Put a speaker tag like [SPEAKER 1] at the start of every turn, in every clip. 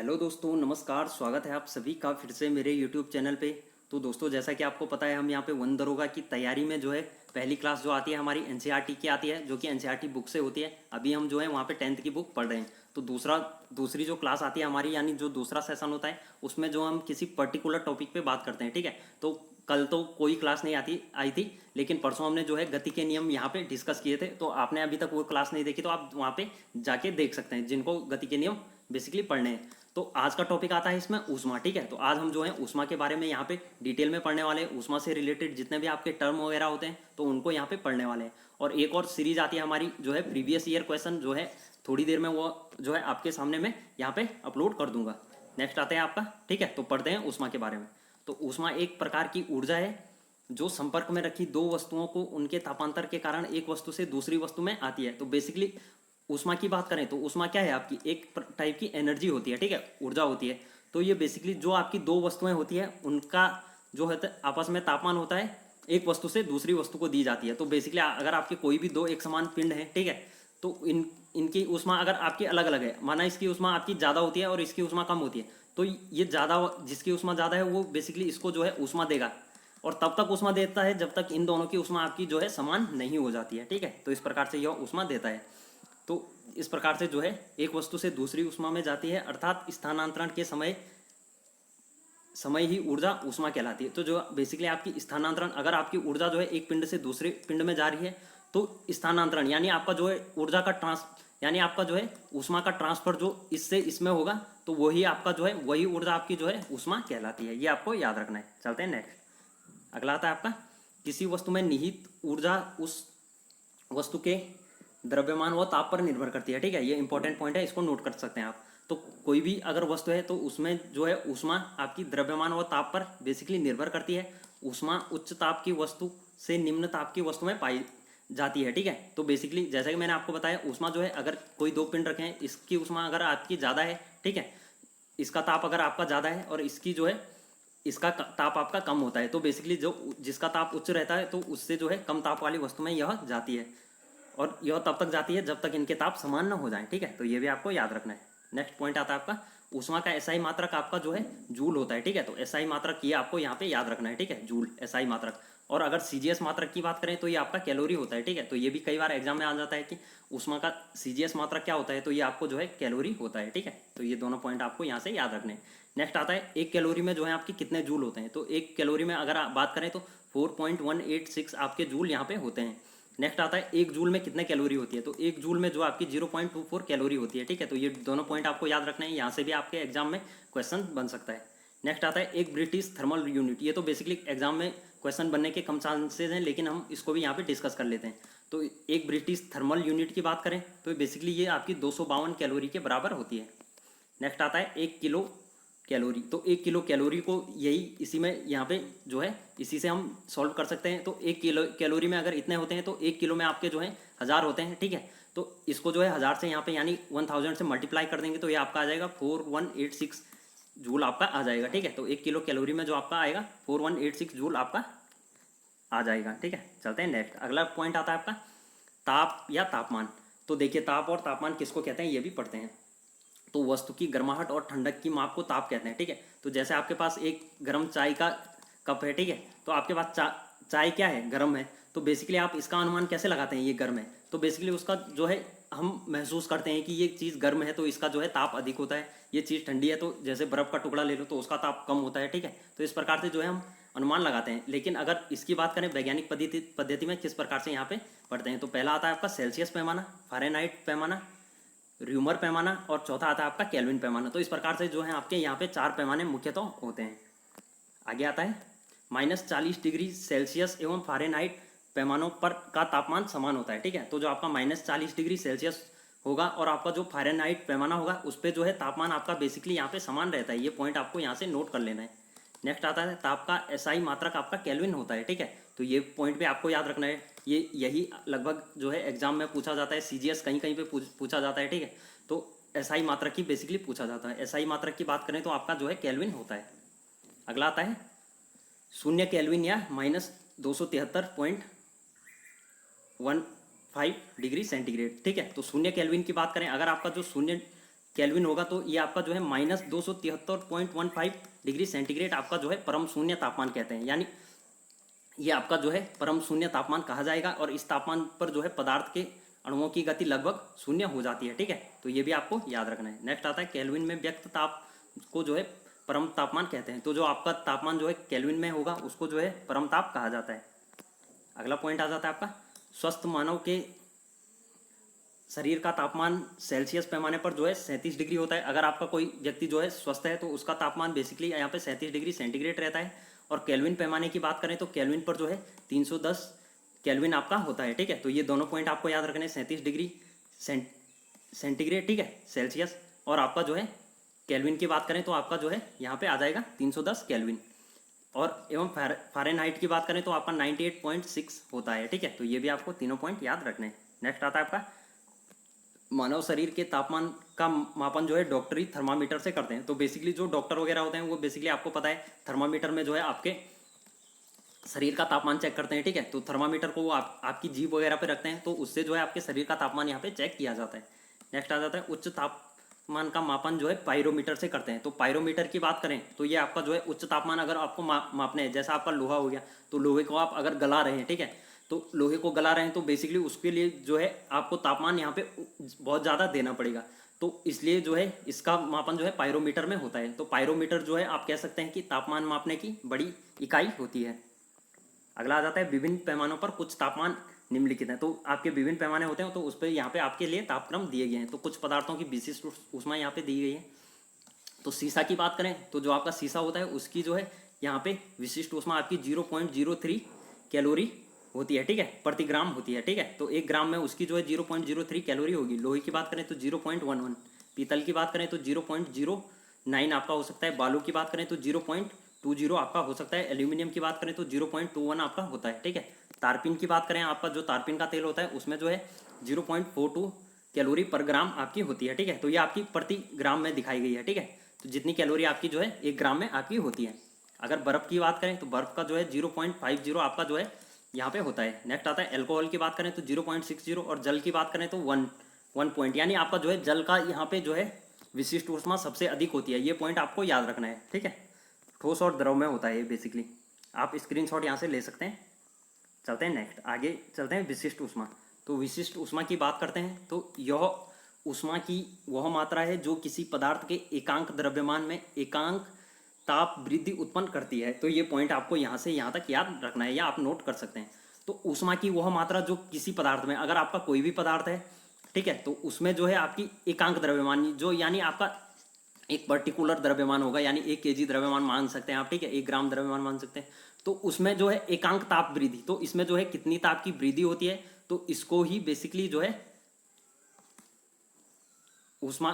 [SPEAKER 1] Hello दोस्तों, नमस्कार। स्वागत है आप सभी का फिर से मेरे यूट्यूब चैनल पे। तो दोस्तों, जैसा कि आपको पता है, हम यहाँ पे वन दरोगा की तैयारी में जो है पहली क्लास जो आती है हमारी एनसीईआरटी की आती है, जो कि एनसीईआरटी बुक से होती है। अभी हम जो है वहाँ पे 10th की बुक पढ़ रहे हैं। तो दूसरी जो क्लास आती है हमारी, यानी जो दूसरा सेशन होता है, उसमें जो हम किसी पर्टिकुलर टॉपिक पे बात करते हैं। ठीक है, तो कल तो कोई क्लास नहीं आई थी, लेकिन परसों हमने जो है गति के नियम यहाँ पे डिस्कस किए थे। तो आपने अभी तक वो क्लास नहीं देखी तो आप वहाँ पे जाके देख सकते हैं, जिनको गति के नियम बेसिकली पढ़ने हैं। तो आज का टॉपिक आता है इसमें ऊष्मा। ठीक है, तो आज हम जो है ऊष्मा के बारे में यहाँ पे डिटेल में पढ़ने वाले हैं। ऊष्मा से रिलेटेड जितने भी आपके टर्म वगैरह होते हैं तो उनको यहाँ पे पढ़ने वाले हैं। और एक और सीरीज आती है हमारी, जो है प्रीवियस ईयर क्वेश्चन, जो है थोड़ी देर में वो जो है आपके सामने मैं यहाँ पे अपलोड कर दूंगा। नेक्स्ट आते हैं आपका। ठीक है, तो पढ़ते हैं ऊष्मा के बारे में। तो ऊष्मा एक प्रकार की ऊर्जा है जो संपर्क में रखी दो वस्तुओं को उनके तापांतर के कारण एक वस्तु से दूसरी वस्तु में आती है। तो बेसिकली ऊष्मा की बात करें तो ऊष्मा क्या है, आपकी एक टाइप की एनर्जी होती है। ठीक है, ऊर्जा होती है। तो ये बेसिकली जो आपकी दो वस्तुएं होती है उनका जो है आपस में तापमान होता है, एक वस्तु से दूसरी वस्तु को दी जाती है। तो बेसिकली अगर आपके कोई भी दो एक समान पिंड है, ठीक है, तो इनकी ऊष्मा अगर आपकी अलग अलग है, माना इसकी ऊष्मा आपकी ज़्यादा होती है और इसकी ऊष्मा कम होती है, तो ये ज़्यादा, जिसकी ऊष्मा ज़्यादा है वो बेसिकली इसको जो है ऊष्मा देगा, और तब तक ऊष्मा देता है जब तक इन दोनों की ऊष्मा आपकी जो है समान नहीं हो जाती है। ठीक है, तो इस प्रकार से यह ऊष्मा देता है। तो इस प्रकार से जो है एक वस्तु से दूसरी ऊष्मा में जाती है, अर्थात स्थानांतरण के समय ही ऊर्जा ऊष्मा कहलाती है। तो जो बेसिकली आपकी स्थानांतरण, अगर आपकी ऊर्जा जो है एक पिंड से दूसरे पिंड में जा रही है तो स्थानांतरण यानी आपका जो है ऊर्जा का यानी आपका जो है ऊष्मा का ट्रांसफर जो इससे इसमें होगा, तो वही आपका जो है वही ऊर्जा आपकी जो है ऊष्मा कहलाती है। ये आपको याद रखना है। चलते हैं नेक्स्ट। अगला आता है आपका, किसी वस्तु में निहित ऊर्जा उस वस्तु के द्रव्यमान व ताप पर निर्भर करती है। ठीक है, ये इंपॉर्टेंट पॉइंट है, इसको नोट कर सकते हैं आप। तो कोई भी अगर वस्तु है तो उसमें जो है ऊष्मा आपकी द्रव्यमान व ताप पर बेसिकली निर्भर करती है। ऊष्मा उच्च ताप की वस्तु से निम्न ताप की वस्तु में पाई जाती है। ठीक है, तो बेसिकली जैसा कि मैंने आपको बताया, ऊष्मा जो है, अगर कोई दो पिंड रखे हैं, इसकी ऊष्मा अगर आपकी ज़्यादा है, ठीक है, इसका ताप अगर आपका ज़्यादा है और इसकी जो है इसका ताप आपका कम होता है, तो बेसिकली जो जिसका ताप उच्च रहता है तो उससे जो है कम ताप वाली वस्तु में यह जाती है, और यह तब तक जाती है जब तक इनके ताप समान न हो जाएं। ठीक है, तो ये भी आपको याद रखना है। नेक्स्ट पॉइंट आता है आपका, ऊष्मा का एसआई मात्रक आपका जो है जूल होता है। ठीक है, तो एसआई मात्रक ये आपको यहाँ पे याद रखना है। ठीक है, जूल एसआई मात्रक। और अगर सीजीएस मात्रक की बात करें तो ये आपका कैलोरी होता है। ठीक है, तो ये भी कई बार एग्जाम में आ जाता है कि ऊष्मा का सीजीएस मात्रक क्या होता है, तो ये आपको जो है कैलोरी होता है। ठीक है, तो ये दोनों पॉइंट आपको यहाँ से याद रखने हैं। नेक्स्ट आता है, एक कैलोरी में जो है आपके कितने जूल होते हैं। तो एक कैलोरी में अगर आप बात करें तो 4.186 आपके जूल यहाँ पे होते हैं। नेक्स्ट आता है, एक जूल में कितने कैलोरी होती है। तो एक जूल में जो आपकी 0.24 कैलोरी होती है। ठीक है, तो ये दोनों पॉइंट आपको याद रखना है, यहाँ से भी आपके एग्जाम में क्वेश्चन बन सकता है। नेक्स्ट आता है, एक ब्रिटिश थर्मल यूनिट। ये तो बेसिकली एग्जाम में क्वेश्चन बनने के कम चांसेज हैं, लेकिन हम इसको भी यहाँ पे डिस्कस कर लेते हैं। तो एक ब्रिटिश थर्मल यूनिट की बात करें तो बेसिकली ये आपकी 252 कैलोरी के बराबर होती है। नेक्स्ट आता है, 1 किलो कैलोरी। तो 1 किलो कैलोरी को यही इसी में यहाँ पे जो है इसी से हम सॉल्व कर सकते हैं। तो 1 किलो कैलोरी में अगर इतने होते हैं तो 1 किलो में आपके जो है 1000 होते हैं। ठीक है, तो इसको जो है 1000 से यहाँ पे यानी 1000 से मल्टीप्लाई कर देंगे तो ये आपका आ जाएगा 4186 जूल आपका आ जाएगा। ठीक है, तो 1 किलो कैलोरी में जो आपका आएगा 4186 जूल आपका आ जाएगा। ठीक है, चलते हैं नेक्स्ट। अगला पॉइंट आता है आपका, ताप या तापमान। तो देखिए, ताप और तापमान किसको कहते हैं ये भी पढ़ते हैं। तो वस्तु की गर्माहट और ठंडक की माप को ताप कहते हैं। ठीक है, तो जैसे आपके पास एक गर्म चाय का कप है, ठीक है, तो आपके पास चाय क्या है, गर्म है। तो बेसिकली आप इसका अनुमान कैसे लगाते हैं, ये गर्म है, तो बेसिकली उसका जो है हम महसूस करते हैं कि ये चीज़ गर्म है तो इसका जो है ताप अधिक होता है, ये चीज़ ठंडी है तो जैसे बर्फ़ का टुकड़ा ले लो तो उसका ताप कम होता है। ठीक है, तो इस प्रकार से जो है हम अनुमान लगाते हैं। लेकिन अगर इसकी बात करें वैज्ञानिक पद्धति में किस प्रकार से यहाँ पे पढ़ते हैं, तो पहला आता है आपका सेल्सियस पैमाना, फ़ारेनहाइट पैमाना, र्यूमर पैमाना, और चौथा आता है आपका केल्विन पैमाना। तो इस प्रकार से जो है आपके यहाँ पे 4 पैमाने मुख्यतः होते हैं। आगे आता है, -40 डिग्री सेल्सियस एवं फ़ारेनहाइट पैमानों पर का तापमान समान होता है। ठीक है, तो जो आपका -40 डिग्री सेल्सियस होगा और आपका जो फ़ारेनहाइट पैमाना होगा उस पर जो है तापमान आपका बेसिकली यहाँ पे समान रहता है। ये पॉइंट आपको यहाँ से नोट कर लेना है। नेक्स्ट आता है, ताप का एसआई मात्रक आपका केल्विन होता है। ठीक है, तो ये पॉइंट भी आपको याद रखना है। ये यही लगभग जो है एग्जाम में पूछा जाता है, सीजीएस कहीं कहीं पे पूछा जाता है। ठीक है, तो एसआई मात्रक की बेसिकली पूछा जाता है। एसआई मात्रक की बात करें तो आपका जो है केल्विन होता है। अगला आता है 0 केल्विन या -273.15 डिग्री सेंटीग्रेड। ठीक है, तो 0 केल्विन की बात करें, अगर आपका जो 0 केल्विन होगा तो ये आपका जो है -273.15 डिग्री सेंटीग्रेड आपका जो है परम शून्य तापमान कहते हैं। यानी ये आपका जो है परम शून्य तापमान कहा जाएगा और इस तापमान पर जो है पदार्थ के अणुओं की गति लगभग शून्य हो जाती है। ठीक है, तो ये भी आपको याद रखना है। नेक्स्ट आता है केल्विन में व्यक्त ताप को जो है परम तापमान कहते हैं। तो जो आपका तापमान जो है केल्विन में होगा उसको जो है परम ताप कहा जाता है। अगला पॉइंट आ जाता है आपका स्वस्थ मानव के शरीर का तापमान सेल्सियस पैमाने पर जो है 37 डिग्री होता है। अगर आपका कोई व्यक्ति जो है स्वस्थ है तो उसका तापमान बेसिकली यहाँ पे 37 डिग्री सेंटीग्रेड रहता है। और केल्विन पैमाने की बात करें तो केल्विन पर जो है 310 केल्विन आपका होता है। ठीक है, तो ये दोनों पॉइंट आपको याद रखने, 37 डिग्री सेंटीग्रेड, ठीक है, सेल्सियस, और आपका जो है केल्विन की बात करें तो आपका जो है यहाँ पे आ जाएगा 310 केल्विन। और एवं फ़ारेनहाइट की बात करें तो आपका 98.6 होता है। ठीक है, तो ये भी आपको तीनों पॉइंट याद रखने हैं। नेक्स्ट आता है आपका मानव शरीर के तापमान का मापन जो है डॉक्टरी थर्मामीटर से करते हैं। तो बेसिकली जो डॉक्टर वगैरह होते हैं वो बेसिकली आपको पता है थर्मामीटर में जो है आपके शरीर का तापमान चेक करते हैं। ठीक है, तो थर्मामीटर को वो आपकी जीभ वगैरह पे रखते हैं, तो उससे जो है आपके शरीर का तापमान यहाँ पे चेक किया जाता है। नेक्स्ट आ जाता है उच्च तापमान का मापन जो है पायरोमीटर से करते हैं। तो पायरोमीटर की बात करें तो ये आपका जो है उच्च तापमान अगर आपको मापने हैं, जैसा आपका लोहा हो गया, तो लोहे को आप अगर गला रहे हैं, ठीक है, तो लोहे को गला रहे हैं तो बेसिकली उसके लिए जो है आपको तापमान यहाँ पे बहुत ज़्यादा देना पड़ेगा। तो इसलिए जो है इसका मापन जो है पायरोमीटर में होता है। तो पायरोमीटर जो है आप कह सकते हैं कि तापमान मापने की बड़ी इकाई होती है। अगला आ जाता है विभिन्न पैमानों पर कुछ तापमान निम्नलिखित हैं। तो आपके विभिन्न पैमाने होते हैं, तो उस पर यहाँ पे आपके लिए तापक्रम दिए गए हैं। तो कुछ पदार्थों की विशिष्ट ऊष्मा यहाँ पे दी गई है। तो सीसा की बात करें तो जो आपका सीसा होता है उसकी जो है यहाँ पे विशिष्ट ऊष्मा आपकी 0.03 कैलोरी होती है। ठीक है, प्रति ग्राम होती है। ठीक है, तो 1 ग्राम में उसकी जो है 0.03 कैलोरी होगी। लोहे की बात करें तो 0.11, पीतल की बात करें तो 0.09 आपका हो सकता है, बालू की बात करें तो 0.20 आपका हो सकता है, एल्यूमिनियम की बात करें तो 0.21 आपका होता है। ठीक है, तारपीन की बात करें, आपका जो तारपीन का तेल होता है उसमें जो है 0.42 कैलोरी पर ग्राम आपकी होती है। ठीक है, तो ये आपकी प्रति ग्राम में दिखाई गई है। ठीक है, तो जितनी कैलोरी आपकी जो है 1 ग्राम में आपकी होती है। अगर बर्फ़ की बात करें तो बर्फ़ का जो है 0.50 आपका जो है यहाँ पे होता है। नेक्स्ट आता है एल्कोहल की बात करें तो 0.60, और जल की बात करें तो 1 पॉइंट, यानी आपका जो है जल का यहाँ पे जो है विशिष्ट ऊष्मा सबसे अधिक होती है। ये पॉइंट आपको याद रखना है। ठीक है, ठोस और द्रव में होता है ये बेसिकली, आप स्क्रीनशॉट यहाँ से ले सकते हैं। चलते हैं नेक्स्ट, आगे चलते हैं विशिष्ट ऊष्मा। तो विशिष्ट ऊष्मा की बात करते हैं तो यह ऊष्मा की वह मात्रा है जो किसी पदार्थ के एकांक द्रव्यमान में एकांक ताप वृद्धि उत्पन्न करती है। तो ये पॉइंट आपको यहाँ से यहाँ तक याद रखना है या आप नोट कर सकते हैं। तो ऊष्मा की वह मात्रा जो किसी पदार्थ में, अगर आपका कोई भी पदार्थ है, ठीक है, तो उसमें जो है आपकी एकांक द्रव्यमान जो यानी आपका एक पर्टिकुलर द्रव्यमान होगा, यानी 1 kg द्रव्यमान मान सकते हैं आप। ठीक है, 1 ग्राम द्रव्यमान मान सकते हैं। तो उसमें जो है एकांक ताप वृद्धि, तो इसमें जो है कितनी ताप की वृद्धि होती है, तो इसको ही बेसिकली जो है ऊष्मा,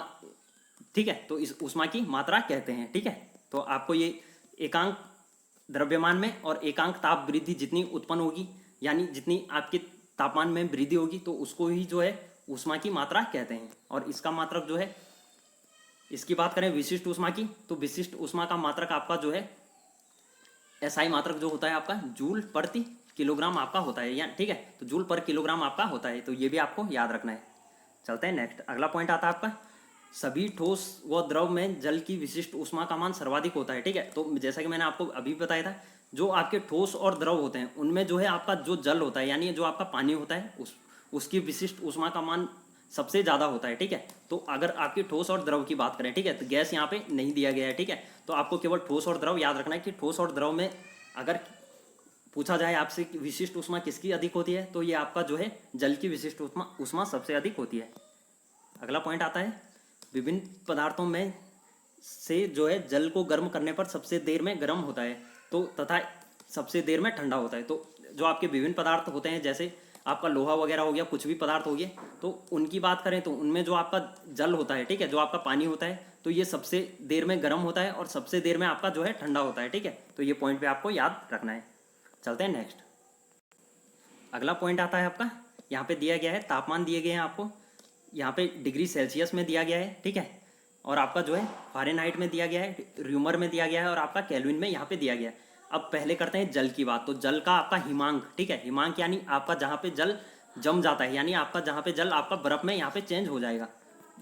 [SPEAKER 1] ठीक है, तो इस ऊष्मा की मात्रा कहते हैं। ठीक है, तो आपको ये एकांक द्रव्यमान में और एकांक ताप वृद्धि जितनी उत्पन्न होगी, यानी जितनी आपके तापमान में वृद्धि होगी, तो उसको ही जो है ऊष्मा की मात्रा कहते हैं। और इसका मात्रक जो है, इसकी बात करें विशिष्ट ऊष्मा की, तो विशिष्ट ऊष्मा का मात्रक आपका जो है एसआई मात्रक जो होता है आपका जूल प्रति किलोग्राम आपका होता है, या ठीक है, तो जूल पर किलोग्राम आपका होता है। तो ये भी आपको याद रखना है। चलते हैं नेक्स्ट, अगला पॉइंट आता है आपका सभी ठोस व द्रव में जल की विशिष्ट ऊष्मा का मान सर्वाधिक होता है। ठीक है, तो जैसा कि मैंने आपको अभी बताया था, जो आपके ठोस और द्रव होते हैं उनमें जो है आपका जो जल होता है, यानी जो आपका पानी होता है, उसकी विशिष्ट ऊष्मा का मान सबसे ज़्यादा होता है। ठीक है, तो अगर आपकी ठोस और द्रव की बात करें, ठीक है, तो गैस यहाँ पे नहीं दिया गया है। ठीक है, तो आपको केवल ठोस और द्रव याद रखना है कि ठोस और द्रव में अगर पूछा जाए आपसे कि विशिष्ट ऊष्मा किसकी अधिक होती है, तो ये आपका जो है जल की विशिष्ट ऊष्मा सबसे अधिक होती है। अगला पॉइंट आता है विभिन्न पदार्थों में से जो है जल को गर्म करने पर सबसे देर में गर्म होता है, तो तथा सबसे देर में ठंडा होता है। तो जो आपके विभिन्न पदार्थ होते हैं, जैसे आपका लोहा वगैरह हो गया, कुछ भी पदार्थ हो गए, तो उनकी बात करें तो उनमें जो आपका जल होता है, ठीक है, जो आपका पानी होता है, तो ये सबसे देर में गर्म होता है और सबसे देर में आपका जो है ठंडा होता है। ठीक है, तो ये पॉइंट पे आपको याद रखना है। चलते हैं नेक्स्ट, अगला पॉइंट आता है आपका, यहाँ पे दिया गया है तापमान दिए गए हैं आपको, यहाँ पे डिग्री सेल्सियस में दिया गया है। ठीक है, और आपका जो है फ़ारेनहाइट में दिया गया है, र्यूमर में दिया गया है, और आपका केल्विन में यहाँ पे दिया गया है। अब पहले करते हैं जल की बात। तो जल का आपका हिमांक, ठीक है, हिमांक यानी आपका जहाँ पे जल जम जाता है, यानी आपका जहाँ पे जल आपका बर्फ में यहाँ पे चेंज हो जाएगा,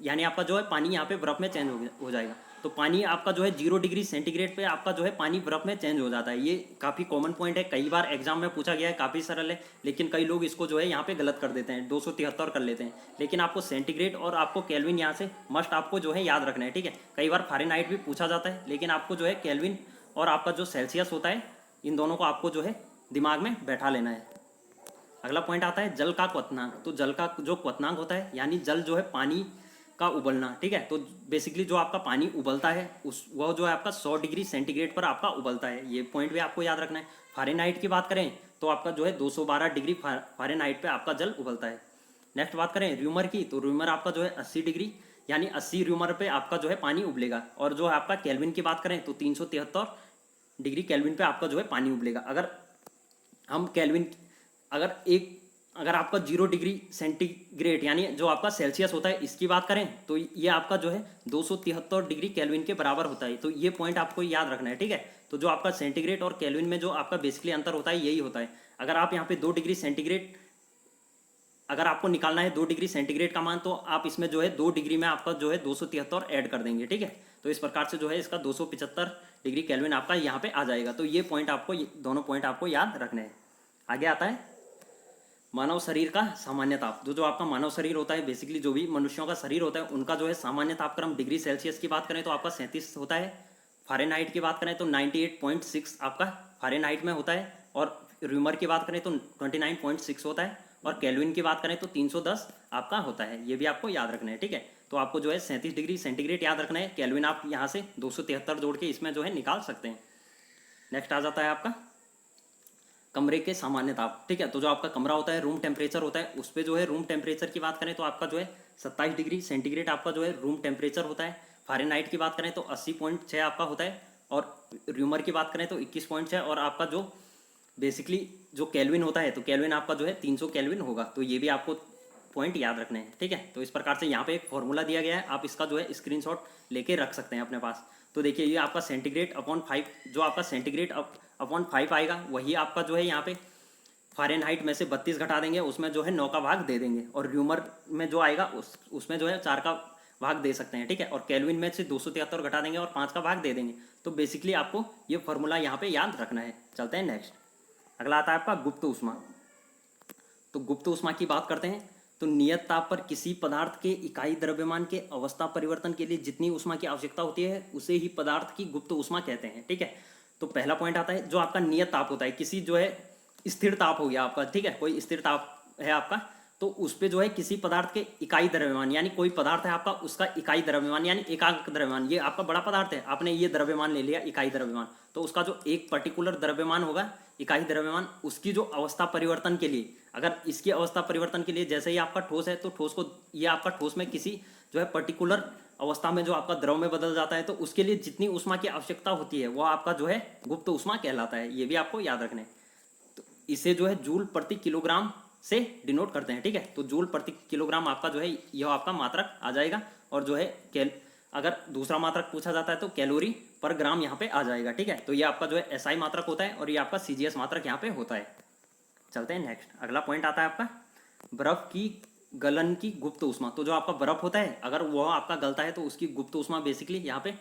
[SPEAKER 1] यानी आपका जो है पानी यहाँ पे बर्फ़ में चेंज हो जाएगा। तो पानी आपका जो है 0 डिग्री सेंटीग्रेड पे आपका जो है पानी बर्फ़ में चेंज हो जाता है। ये काफ़ी कॉमन पॉइंट है, कई बार एग्जाम में पूछा गया है, काफ़ी सरल है, लेकिन कई लोग इसको जो है यहाँ पे गलत कर देते हैं, 273 कर लेते हैं। लेकिन आपको सेंटीग्रेड और आपको केल्विन यहाँ से मस्ट आपको जो है याद रखना है, ठीक है। कई बार फ़ारेनहाइट भी पूछा जाता है, लेकिन आपको जो है केल्विन और आपका जो सेल्सियस होता है, इन दोनों को आपको जो है दिमाग में बैठा लेना है। अगला पॉइंट आता है जल का क्वथनांक। तो जल का जो क्वथनांक होता है, यानी जल जो है पानी का उबलना, ठीक है। तो बेसिकली जो आपका पानी उबलता है उस वह जो है आपका 100 डिग्री सेंटीग्रेड पर आपका उबलता है। ये पॉइंट भी आपको याद रखना है। फ़ारेनहाइट की बात करें तो आपका जो है 212 डिग्री फ़ारेनहाइट पे आपका जल उबलता है। नेक्स्ट बात करें र्यूमर की, तो र्यूमर आपका जो है 80 डिग्री यानी 80 र्यूमर पे आपका जो है पानी उबलेगा। और जो है आपका केल्विन की बात करें तो 373 डिग्री केल्विन पे आपका जो है पानी उबलेगा। अगर हम केल्विन अगर आपका 0 डिग्री सेंटीग्रेड यानी जो आपका सेल्सियस होता है इसकी बात करें तो ये आपका जो है 273 डिग्री केल्विन के बराबर होता है। तो ये पॉइंट आपको याद रखना है, ठीक है। तो जो आपका सेंटीग्रेड और केल्विन में जो आपका बेसिकली अंतर होता है यही होता है। अगर आप यहाँ पे 2 डिग्री सेंटीग्रेड अगर आपको निकालना है 2 डिग्री सेंटीग्रेड का मान, तो आप इसमें जो है 2 डिग्री में आपका जो है 273 ऐड कर देंगे, ठीक है। तो इस प्रकार से जो है इसका 275 डिग्री केल्विन आपका यहाँ पे आ जाएगा। तो ये पॉइंट आपको दोनों पॉइंट आपको याद रखने हैं। आगे आता है मानव शरीर का सामान्य ताप। जो आपका मानव शरीर होता है, बेसिकली जो भी मनुष्यों का शरीर होता है उनका जो है सामान्य तापक्रम डिग्री सेल्सियस की बात करें तो आपका 37 होता है। फ़ारेनहाइट की बात करें तो 98.6 आपका फ़ारेनहाइट में होता है। और र्यूमर की बात करें तो 29.6 होता है। और केल्विन की बात करें तो 310 आपका होता है। ये भी आपको याद रखना है, ठीक है। तो आपको जो है 37 डिग्री सेंटीग्रेड याद रखना है। केल्विन आप यहाँ से 273 जोड़ के इसमें जो है निकाल सकते हैं। नेक्स्ट आ जाता है आपका कमरे के सामान्य ताप, ठीक है। तो जो आपका कमरा होता है, रूम टेम्परेचर होता है, उस पर जो है रूम टेम्परेचर की बात करें तो आपका जो है 27 डिग्री सेंटीग्रेड आपका जो है रूम टेम्परेचर होता है। फ़ारेनहाइट की बात करें तो 80.6 आपका होता है। और र्यूमर की बात करें तो 21.6। और आपका जो बेसिकली जो केल्विन होता है तो केल्विन आपका जो है 300 केल्विन होगा। तो ये भी आपको पॉइंट याद रखने हैं, ठीक है। तो इस प्रकार से यहाँ पे एक फॉर्मूला दिया गया है, आप इसका जो है स्क्रीनशॉट लेके रख सकते हैं अपने पास। तो देखिए ये आपका सेंटीग्रेड अपॉन 5, जो आपका सेंटीग्रेड अपॉन 5 आएगा वही आपका जो है यहाँ पे फ़ारेनहाइट में से 32 घटा देंगे, उसमें जो है 9 का भाग दे देंगे। और र्यूमर में जो आएगा उसमें जो है 4 का भाग दे सकते हैं, ठीक है। और केल्विन में से 273 घटा देंगे और 5 का भाग दे देंगे। तो बेसिकली आपको ये फॉर्मूला यहाँ पे याद रखना है। चलते हैं नेक्स्ट। अगला आता है आपका गुप्त ऊष्मा। तो गुप्त ऊष्मा की बात करते हैं तो नियत ताप पर किसी पदार्थ के इकाई द्रव्यमान के अवस्था परिवर्तन के लिए जितनी ऊष्मा की आवश्यकता होती है उसे ही पदार्थ की गुप्त ऊष्मा कहते हैं, ठीक है। तो पहला पॉइंट आता है जो आपका नियत ताप होता है, किसी जो है स्थिर ताप हो गया आपका, ठीक है, कोई स्थिर ताप है आपका, तो उस पर जो है किसी पदार्थ के इकाई द्रव्यमान यानी कोई पदार्थ है आपका उसका इकाई द्रव्यमान यानी एकांक द्रव्यमान, ये आपका बड़ा पदार्थ है, आपने ये द्रव्यमान ले लिया इकाई द्रव्यमान, तो उसका जो एक पर्टिकुलर द्रव्यमान होगा इकाई द्रव्यमान, उसकी जो अवस्था परिवर्तन के लिए, अगर इसकी अवस्था परिवर्तन के लिए जैसे ही आपका ठोस है तो ठोस को ये आपका ठोस में किसी जो है पर्टिकुलर अवस्था में जो आपका द्रव में बदल जाता है तो उसके लिए जितनी ऊष्मा की आवश्यकता होती है वह आपका जो है गुप्त ऊष्मा कहलाता है। ये भी आपको याद रखना है। तो इसे जो है जूल प्रति किलोग्राम से डिनोट करते हैं, ठीक है। तो जूल प्रति किलोग्राम आपका जो है यह आपका मात्रक आ जाएगा। और जो है अगर दूसरा मात्रक पूछा जाता है तो कैलोरी पर ग्राम यहाँ पे आ जाएगा, ठीक है। तो ये आपका जो है एसआई मात्रक होता है और ये आपका सीजीएस मात्रक यहाँ पे होता है। चलते हैं नेक्स्ट। अगला पॉइंट आता है आपका बर्फ की गलन की गुप्त ऊष्मा। तो जो आपका बर्फ होता है अगर वह आपका गलता है तो उसकी गुप्त ऊष्मा बेसिकली यहाँ पे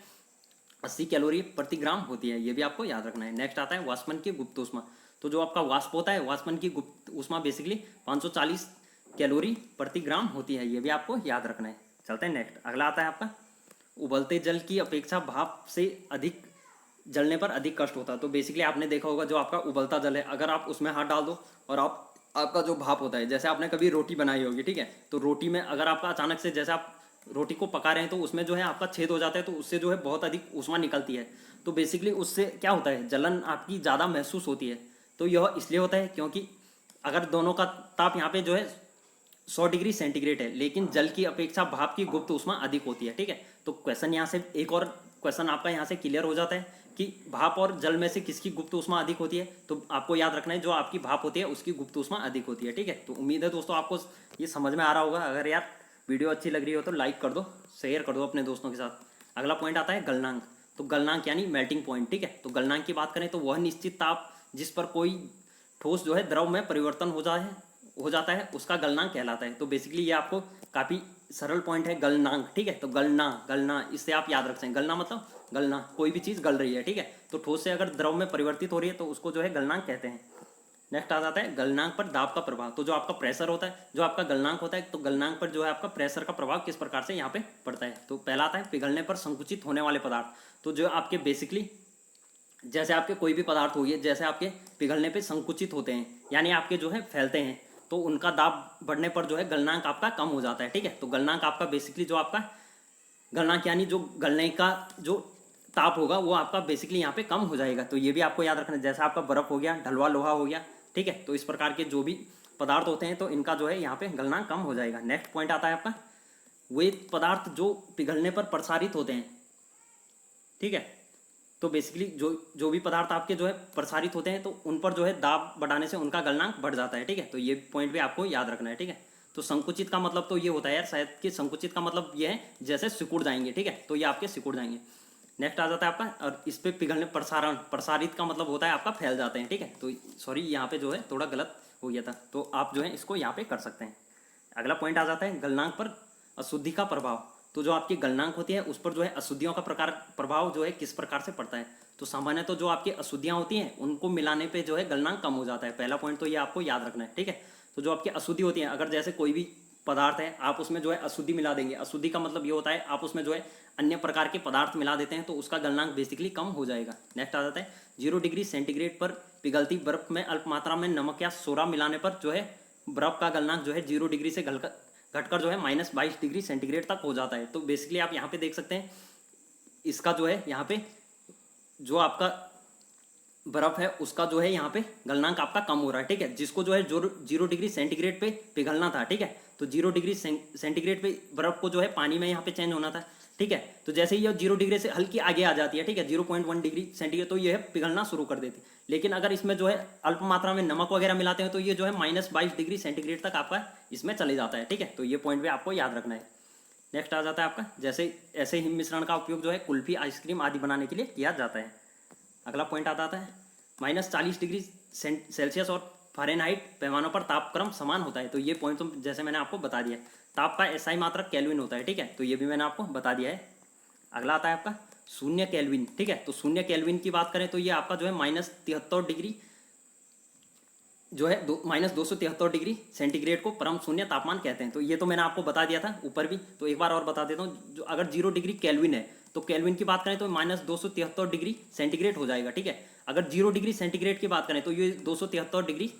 [SPEAKER 1] 80 कैलोरी प्रति ग्राम होती है। ये भी आपको याद रखना है। नेक्स्ट आता है वाष्पन की गुप्त ऊष्मा। तो जो आपका वाष्प होता है वाष्पन की गुप्त ऊष्मा बेसिकली 540 कैलोरी प्रति ग्राम होती है। ये भी आपको याद रखना है। चलते हैं नेक्स्ट। अगला आता है आपका उबलते जल की अपेक्षा भाप से अधिक जलने पर अधिक कष्ट होता है। तो बेसिकली आपने देखा होगा जो आपका उबलता जल है अगर आप उसमें हाथ डाल दो और आपका जो भाप होता है, जैसे आपने कभी रोटी बनाई होगी, ठीक है, तो रोटी में अगर आपका अचानक से जैसे आप रोटी को पका रहे हैं तो उसमें जो है आपका छेद हो जाता है तो उससे जो है बहुत अधिक ऊष्मा निकलती है। तो बेसिकली उससे क्या होता है जलन आपकी ज़्यादा महसूस होती है। तो यह इसलिए होता है क्योंकि अगर दोनों का ताप यहाँ पे जो है 100 डिग्री सेंटीग्रेड है लेकिन जल की अपेक्षा भाप की गुप्त ऊष्मा अधिक होती है, ठीक है। तो क्वेश्चन यहाँ से एक और क्वेश्चन आपका यहाँ से क्लियर हो जाता है कि भाप और जल में से किसकी गुप्त ऊष्मा अधिक होती है। तो आपको याद रखना है जो आपकी भाप होती है उसकी गुप्त ऊष्मा अधिक होती है, ठीक है। तो उम्मीद है दोस्तों आपको ये समझ में आ रहा होगा। अगर यार वीडियो अच्छी लग रही हो तो लाइक कर दो, शेयर कर दो अपने दोस्तों के साथ। अगला पॉइंट आता है गलनांक। तो गलनांक यानी मेल्टिंग पॉइंट, ठीक है। तो गलनांक की बात करें तो वह निश्चित ताप जिस पर कोई ठोस जो है द्रव में परिवर्तन हो जाता है उसका गलनांक कहलाता है। तो बेसिकली ये आपको काफ़ी सरल पॉइंट है गलनांक, ठीक है। तो गलना गलना इससे आप याद रख सकते हैं। गलना मतलब गलना, कोई भी चीज़ गल रही है, ठीक है। तो ठोस से अगर द्रव में परिवर्तित हो रही है तो उसको जो है गलनांक कहते हैं। नेक्स्ट आ जाता है गलनांक पर दाब का प्रभाव। तो जो आपका प्रेशर होता है, जो आपका गलनांक होता है, तो गलनांक पर जो है आपका प्रेशर का प्रभाव किस प्रकार से यहाँ पे पड़ता है। तो पहला आता है पिघलने पर संकुचित होने वाले पदार्थ। तो जो आपके बेसिकली जैसे आपके कोई भी पदार्थ हो गए, जैसे आपके पिघलने पे संकुचित होते हैं, यानी आपके जो है फैलते हैं, तो उनका दाब बढ़ने पर जो है गलनांक आपका कम हो जाता है, ठीक है। तो गलनांक आपका बेसिकली जो आपका गलनांक यानी जो गलने का जो ताप होगा वो आपका बेसिकली यहाँ पे कम हो जाएगा। तो ये भी आपको याद रखना है। जैसा आपका बर्फ हो गया, ढलवा लोहा हो गया, ठीक है। तो इस प्रकार के जो भी पदार्थ होते हैं तो इनका जो है यहाँ पे गलनांक कम हो जाएगा। नेक्स्ट पॉइंट आता है आपका वे पदार्थ जो पिघलने पर प्रसारित होते हैं, ठीक है। तो बेसिकली जो भी पदार्थ आपके जो है प्रसारित होते हैं तो उन पर जो है दाब बढ़ाने से उनका गलनांक बढ़ जाता है, ठीक है। तो ये पॉइंट भी आपको याद रखना है, ठीक है। तो संकुचित का मतलब तो ये होता है यार शायद कि संकुचित का मतलब ये है जैसे सिकुड़ जाएंगे, ठीक है। तो ये आपके सिकुड़ जाएंगे। नेक्स्ट आ जाता है आपका, और इस पे पिघलने प्रसारण, प्रसारित का मतलब होता है आपका फैल जाते हैं, ठीक है। तो सॉरी यहाँ पे जो है थोड़ा गलत हो गया था, तो आप जो है इसको यहाँ पे कर सकते हैं। अगला पॉइंट आ जाता है गलनांक पर अशुद्धि का प्रभाव। तो जो आपकी गलनांक होती है उस पर जो है अशुद्धियों का प्रभाव जो है किस प्रकार से पड़ता है। तो सामान्य तो जो आपकी अशुद्धियाँ होती हैं उनको मिलाने पे जो है गलनांक कम हो जाता है। पहला पॉइंट तो ये आपको याद रखना है, ठीक है। तो जो आपकी अशुद्धि होती है, अगर जैसे कोई भी पदार्थ है आप उसमें जो है अशुद्धि मिला देंगे, अशुद्धि का मतलब ये होता है आप उसमें जो है अन्य प्रकार के पदार्थ मिला देते हैं तो उसका गलनांक बेसिकली कम हो जाएगा। नेक्स्ट आ जाता है 0 डिग्री सेंटीग्रेड पर पिघलती बर्फ में अल्प मात्रा में नमक या सोडा मिलाने पर जो है बर्फ का गलनांक जो है 0 डिग्री से घटकर जो है -22 डिग्री सेंटीग्रेड तक हो जाता है। तो बेसिकली आप यहाँ पे देख सकते हैं इसका जो है यहाँ पे जो आपका बर्फ है उसका जो है यहाँ पे गलनांक आपका कम हो रहा है, ठीक है। जिसको जो है जो 0 डिग्री सेंटीग्रेड पे पिघलना था, ठीक है। तो 0 डिग्री सेंटीग्रेड पे बर्फ को जो है पानी में यहाँ पे चेंज होना था, ठीक है। तो जैसे ही ये 0 डिग्री से हल्की आगे आ जाती है, ठीक है, 0.1 डिग्री सेंटीग्रेड, तो ये है पिघलना शुरू कर देती है। लेकिन अगर इसमें जो है अल्प मात्रा में नमक वगैरह मिलाते हैं तो ये जो है -22 डिग्री सेंटीग्रेड तक आपका इसमें चले जाता है, ठीक है। तो ये पॉइंट भी आपको याद रखना है। नेक्स्ट आ जाता है आपका जैसे ऐसे हिम मिश्रण का उपयोग जो है कुल्फी, आइसक्रीम आदि बनाने के लिए किया जाता है। अगला पॉइंट आता है -40 डिग्री सेल्सियस और फ़ारेनहाइट पैमानों पर तापक्रम समान होता है। तो ये पॉइंट तो जैसे मैंने आपको बता दिया है। ताप का एसआई मात्रक केल्विन होता है, ठीक है। तो ये भी मैंने आपको बता दिया है। अगला आता है आपका 0 केल्विन, ठीक है। तो 0 केल्विन की बात करें तो ये आपका जो है -73 डिग्री जो है -273 डिग्री सेंटीग्रेड को परम शून्य तापमान कहते हैं। तो ये तो मैंने आपको बता दिया था ऊपर भी, तो एक बार और बता देता हूँ। जो अगर 0 डिग्री केल्विन है तो केल्विन की बात करें तो -273 डिग्री सेंटीग्रेड हो जाएगा, ठीक है। अगर 0 डिग्री सेंटीग्रेड की बात करें तो ये 273 डिग्री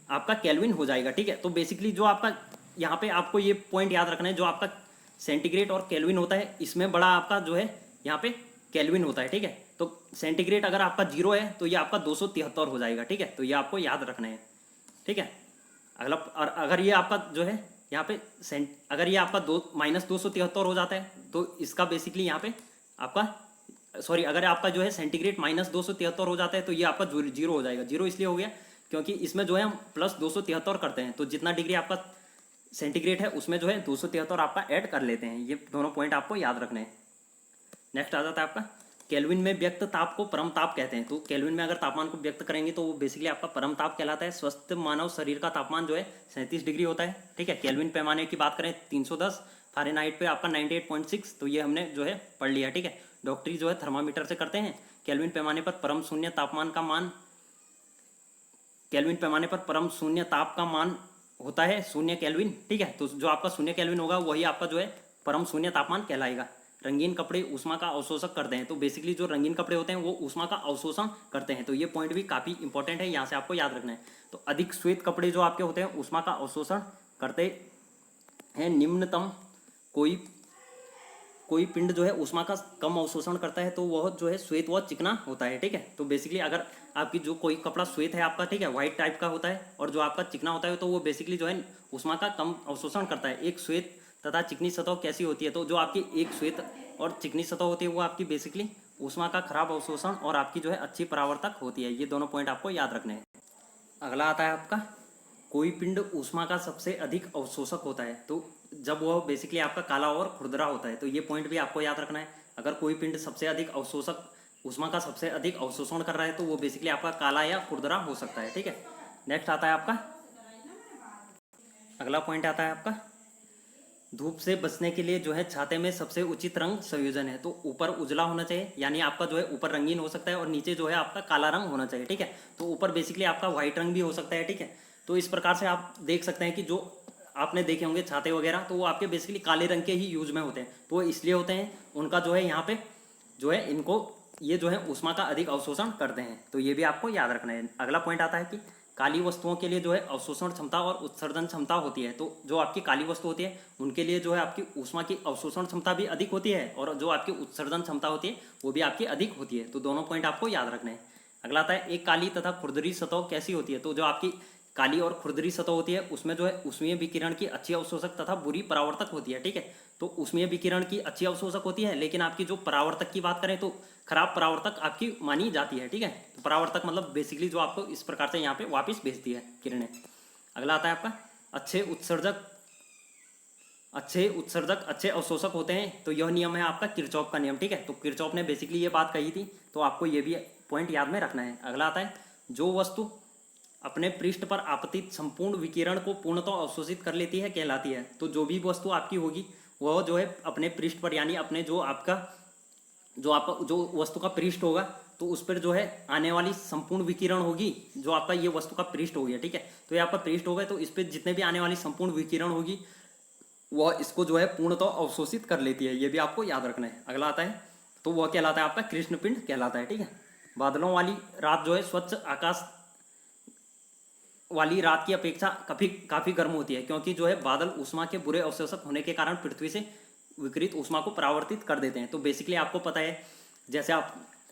[SPEAKER 1] आपका केल्विन हो जाएगा, ठीक है। तो बेसिकली जो आपका यहाँ पे आपको ये पॉइंट याद रखना है, जो आपका सेंटीग्रेड और केल्विन होता है इसमें बड़ा आपका जो है यहाँ पे केल्विन होता है, ठीक है। तो सेंटीग्रेड अगर आपका 0 है तो ये आपका 273 हो जाएगा, ठीक है। तो ये आपको याद रखना है, ठीक है। अगला, और अगर ये आपका जो है यहाँ पे अगर ये आपका -273 हो जाता है तो इसका बेसिकली यहाँ पे आपका सॉरी अगर आपका जो है सेंटीग्रेड -273 हो जाता है तो ये आपका 0 हो जाएगा। 0 इसलिए हो गया क्योंकि इसमें जो है हम +273 करते हैं, तो जितना डिग्री आपका सेंटीग्रेड है उसमें जो है 273 आपका ऐड कर लेते हैं। ये दोनों पॉइंट आपको याद रखने हैं। नेक्स्ट आ जाता है आपका केल्विन में व्यक्त ताप को परम ताप कहते हैं। तो केल्विन में अगर तापमान को व्यक्त करेंगे तो वो बेसिकली आपका परम ताप कहलाता है। स्वस्थ मानव शरीर का तापमान जो है 37 डिग्री होता है, ठीक है। केल्विन पैमाने की बात करें 310, फ़ारेनहाइट पे आपका 98.6, तो ये हमने जो है पढ़ लिया, ठीक है। डॉक्टरी जो है थर्मामीटर से करते हैं। केल्विन पैमाने पर परम शून्य तापमान का मान, केल्विन पैमाने पर परम शून्य ताप का मान होता है 0 केल्विन, ठीक है। तो जो आपका 0 केल्विन होगा वही आपका जो है परम शून्य तापमान कहलाएगा। रंगीन कपड़े ऊष्मा का अवशोषक करते हैं। तो बेसिकली जो रंगीन कपड़े होते हैं वो ऊष्मा का अवशोषण करते हैं। तो ये पॉइंट भी काफ़ी इंपॉर्टेंट है, यहाँ से आपको याद रखना है। तो अधिक श्वेत कपड़े जो आपके होते हैं ऊष्मा का अवशोषण करते हैं। निम्नतम कोई पिंड जो है ऊष्मा का कम अवशोषण करता है तो वह जो है श्वेत व चिकना होता है, ठीक है। तो बेसिकली अगर आपकी जो कोई कपड़ा श्वेत है आपका, ठीक है, व्हाइट टाइप का होता है, और जो आपका चिकना होता है तो वो बेसिकली जो है ऊष्मा का कम अवशोषण करता है। एक श्वेत तथा चिकनी सतह कैसी होती है, तो जो आपकी एक श्वेत और चिकनी सतह होती है वो आपकी बेसिकली ऊष्मा का खराब अवशोषण और आपकी जो है अच्छी परावर्तक होती है। ये दोनों पॉइंट आपको याद रखने हैं। अगला आता है आपका कोई पिंड ऊष्मा का सबसे अधिक अवशोषक होता है। तो जब वह बेसिकली आपका काला और खुरदरा होता है, तो ये पॉइंट भी आपको याद रखना है। अगर कोई पिंड सबसे अधिक अवशोषक ऊष्मा का सबसे अधिक अवशोषण कर रहा है तो वो बेसिकली आपका काला या खुरदरा हो सकता है, ठीक है। नेक्स्ट आता है आपका अगला पॉइंट आता है आपका धूप से बचने के लिए जो है छाते में सबसे उचित रंग संयोजन है, तो ऊपर उजला होना चाहिए, यानी आपका जो है ऊपर रंगीन हो सकता है और नीचे जो है आपका काला रंग होना चाहिए, ठीक है। तो ऊपर बेसिकली आपका व्हाइट रंग भी हो सकता है, ठीक है। तो इस प्रकार से आप देख सकते हैं कि जो आपने देखे होंगे छाते वगैरह, तो वो आपके बेसिकली काले रंग के ही यूज में होते हैं। तो वो इसलिए होते हैं, उनका जो है यहाँ पे जो है इनको ये जो है ऊष्मा का अधिक अवशोषण करते हैं। तो ये भी आपको याद रखना है। अगला पॉइंट आता है कि काली वस्तुओं के लिए जो है अवशोषण क्षमता और उत्सर्जन क्षमता होती है। तो जो आपकी काली वस्तु होती है उनके लिए जो है आपकी ऊष्मा की अवशोषण क्षमता भी अधिक होती है, और जो आपकी उत्सर्जन क्षमता होती है वो भी आपकी अधिक होती है। तो दोनों पॉइंट आपको याद रखना है। अगला आता है एक काली तथा खुरदरी सतह कैसी होती है। तो जो आपकी काली और खुरदरी सतह होती है उसमें जो है ऊष्मीय विकिरण की अच्छी अवशोषक तथा बुरी परावर्तक होती है, ठीक है। तो ऊष्मीय विकिरण की अच्छी अवशोषक होती है, लेकिन आपकी जो परावर्तक की बात करें तो खराब परावर्तक आपकी मानी जाती है, ठीक है। तो परावर्तक मतलब बेसिकली जो आपको इस प्रकार से यहाँ पे वापस भेजती है किरणें। अगला आता है आपका अच्छे उत्सर्जक अच्छे अवशोषक होते हैं। तो यह नियम है आपका किरचॉफ का नियम, ठीक है। तो किरचॉफ ने बेसिकली ये बात कही थी, तो आपको ये भी पॉइंट याद में रखना है। अगला आता है जो वस्तु अपने पृष्ठ पर आपतित संपूर्ण विकिरण को पूर्णतः अवशोषित कर लेती है कहलाती है। तो जो भी वस्तु आपकी होगी वह जो है अपने पृष्ठ पर, यानी अपने जो आपका जो वस्तु का पृष्ठ होगा, तो उस पर जो है आने वाली संपूर्ण विकिरण होगी, जो आपका ये वस्तु का पृष्ठ हो गया, ठीक है। तो ये आपका पृष्ठ होगा, तो इस पर जितने भी आने वाली संपूर्ण विकिरण होगी वह इसको जो है पूर्णतः अवशोषित कर लेती है। ये भी आपको याद रखना है। अगला आता है तो वह कहलाता है आपका कृष्णपिंड कहलाता है, ठीक है। बादलों वाली रात जो है स्वच्छ आकाश वाली रात की अपेक्षा काफ़ी गर्म होती है, क्योंकि जो है बादल ऊष्मा के बुरे अवशोषक होने के कारण पृथ्वी से विकृत ऊष्मा को परावर्तित कर देते हैं। तो बेसिकली आपको पता है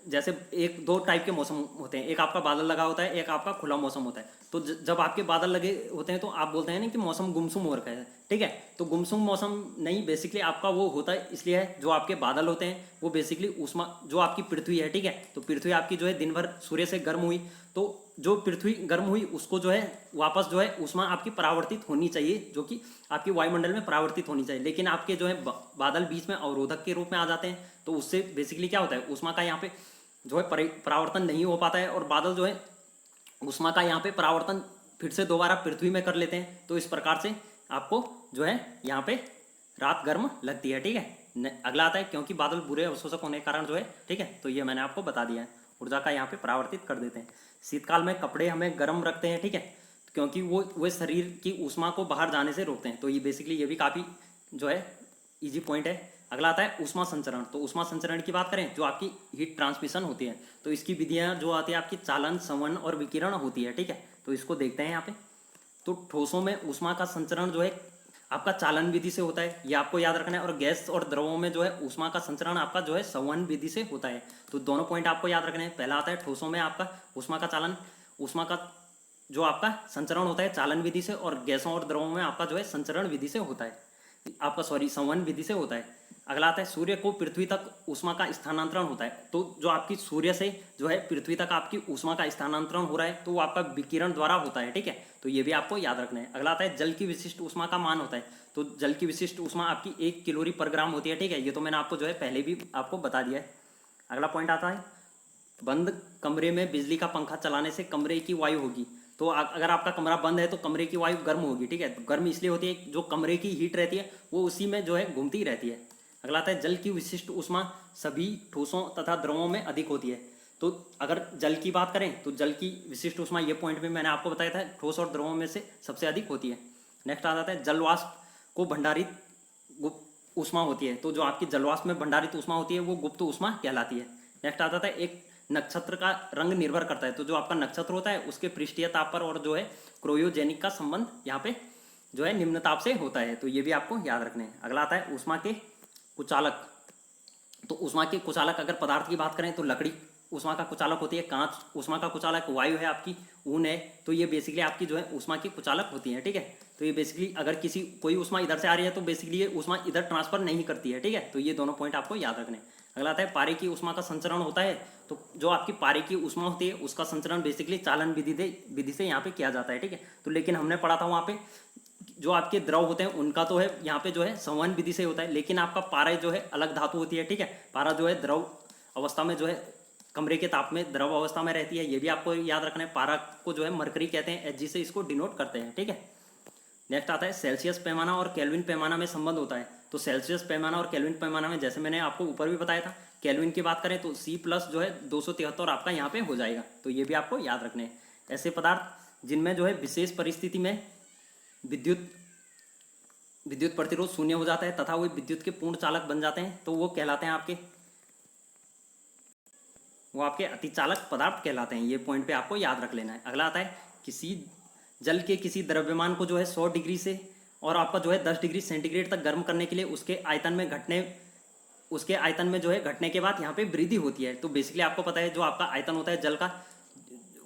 [SPEAKER 1] जैसे एक दो टाइप के मौसम होते हैं, एक आपका बादल लगा होता है, एक आपका खुला मौसम होता है। तो जब आपके बादल लगे होते हैं तो आप बोलते हैं ना कि मौसम गुमसुम हो रखा है, ठीक है। तो गुमसुम मौसम नहीं, बेसिकली आपका वो होता है इसलिए है, जो आपके बादल होते हैं वो बेसिकली ऊष्मा जो आपकी पृथ्वी है, ठीक है। तो पृथ्वी आपकी जो है दिन भर सूर्य से गर्म हुई, तो जो पृथ्वी गर्म हुई उसको जो है वापस जो है ऊष्मा आपकी परावर्तित होनी चाहिए, जो कि आपकी वायुमंडल में परावर्तित होनी चाहिए। लेकिन आपके जो है बादल बीच में अवरोधक के रूप में आ जाते हैं, तो उससे बेसिकली क्या होता है, ऊष्मा का यहाँ पे जो है परावर्तन नहीं हो पाता है, और बादल जो है ऊष्मा का यहाँ पे परावर्तन फिर से दोबारा पृथ्वी में कर लेते हैं। तो इस प्रकार से आपको जो है यहाँ पे रात गर्म लगती है, ठीक है। अगला आता है क्योंकि बादल बुरे अवशोषक होने के कारण जो है, ठीक है। तो ये मैंने आपको बता दिया है, ऊर्जा का यहाँ पे परावर्तित कर देते हैं। शीतकाल में कपड़े हमें गर्म रखते हैं, ठीक है, क्योंकि वो शरीर की ऊष्मा को बाहर जाने से रोकते हैं। तो ये बेसिकली ये भी काफ़ी जो है इजी पॉइंट है। अगला आता है ऊष्मा संचरण। तो ऊष्मा संचरण की बात करें, जो आपकी हीट ट्रांसमिशन होती है, तो इसकी विधियां जो आती है आपकी चालन, संवहन और विकिरण होती है, ठीक है। तो इसको देखते हैं यहाँ पे। तो ठोसों में ऊष्मा का संचरण जो है आपका चालन विधि से होता है, ये आपको याद रखना है। और गैस और द्रवों में जो है ऊष्मा का संचरण आपका जो है संवहन विधि से होता है। तो दोनों पॉइंट आपको याद रखने हैं। पहला आता है ठोसों में आपका ऊष्मा का चालन, ऊष्मा का जो आपका संचरण होता है चालन विधि से, और गैसों और द्रवों में आपका जो है संचरण विधि से होता है, आपका संवहन विधि से होता है। अगला आता है सूर्य को पृथ्वी तक ऊष्मा का स्थानांतरण होता है। तो जो आपकी सूर्य से जो है पृथ्वी तक आपकी ऊष्मा का स्थानांतरण हो रहा है, तो वो आपका विकिरण द्वारा होता है, ठीक है। तो ये भी आपको याद रखना है। अगला आता है जल की विशिष्ट ऊष्मा का मान होता है। तो जल की विशिष्ट ऊष्मा आपकी 1 कैलोरी पर ग्राम होती है, ठीक है। ये तो मैंने आपको जो है पहले भी आपको बता दिया है। अगला पॉइंट आता है बंद कमरे में बिजली का पंखा चलाने से कमरे की वायु होगी। तो अगर आपका कमरा बंद है तो कमरे की वायु गर्म होगी, ठीक है। तो गर्म इसलिए होती है, जो कमरे की हीट रहती है वो उसी में जो है घूमती रहती है। अगला आता है जल की विशिष्ट ऊष्मा सभी ठोसों तथा द्रवों में अधिक होती है। तो अगर जल की बात करें तो जल की विशिष्ट ऊष्मा, ये पॉइंट भी मैंने आपको बताया था, ठोस और द्रवों में से सबसे अधिक होती है। नेक्स्ट आ जाता है जलवाष्प को भंडारित गुप्त ऊष्मा होती है। तो जो आपकी जलवाष्प में भंडारित ऊष्मा होती है वो गुप्त ऊष्मा कहलाती है। नेक्स्ट आ जाता है एक नक्षत्र का रंग निर्भर करता है। तो जो आपका नक्षत्र होता है उसके पृष्ठीय ताप पर और जो है क्रोयोजेनिक का संबंध यहाँ पे जो है निम्न ताप से होता है। तो ये भी आपको याद रखने हैं। अगला आता है ऊष्मा के कुचालक। तो ऊष्मा के कुचालक अगर पदार्थ की बात करें तो लकड़ी ऊष्मा का कुचालक होती है, कांच ऊष्मा का कुचालक, वायु है आपकी, ऊन है। तो ये बेसिकली आपकी जो है ऊष्मा की कुचालक होती है, ठीक है। तो ये बेसिकली अगर कोई ऊष्मा इधर से आ रही है तो बेसिकली ये ऊष्मा इधर ट्रांसफर नहीं करती है, ठीक है। तो ये दोनों पॉइंट आपको याद रखने हैं। अगला आता है पारे की ऊष्मा का संचरण होता है। तो जो आपकी पारे की ऊष्मा होती है उसका संचरण बेसिकली चालन विधि से यहाँ पे किया जाता है, ठीक है। तो लेकिन हमने पढ़ा था वहाँ पे जो आपके द्रव होते हैं उनका तो है यहाँ पे जो है संवहन विधि से होता है, लेकिन आपका पारा जो है अलग धातु होती है, ठीक है। पारा जो है द्रव अवस्था में जो है कमरे के ताप में द्रव अवस्था में रहती है। ये भी आपको याद रखना है। पारा को जो है मरकरी कहते हैं, Hg से इसको डिनोट करते हैं, ठीक है। नेक्स्ट आता है सेल्सियस पैमाना और केल्विन पैमाना में संबंध होता है। तो सेल्सियस पैमाना और केल्विन पैमाना में जैसे मैंने आपको ऊपर भी बताया था, केल्विन की बात करें तो C प्लस जो है 273 आपका यहाँ पे हो जाएगा। तो ये भी आपको याद रखने हैं। ऐसे पदार्थ जिनमें जो है विशेष परिस्थिति में विद्युत प्रतिरोध शून्य हो जाता है तथा वो विद्युत के पूर्ण चालक बन जाते हैं, तो वो कहलाते हैं आपके अतिचालक पदार्थ कहलाते हैं। ये पॉइंट पे आपको याद रख लेना है। अगला आता है किसी जल के किसी द्रव्यमान को जो है 100 डिग्री से और आपका जो है 10 डिग्री सेंटीग्रेड तक गर्म करने के लिए उसके आयतन में जो है घटने के बाद यहाँ पे वृद्धि होती है। तो बेसिकली आपको पता है जो आपका आयतन होता है जल का,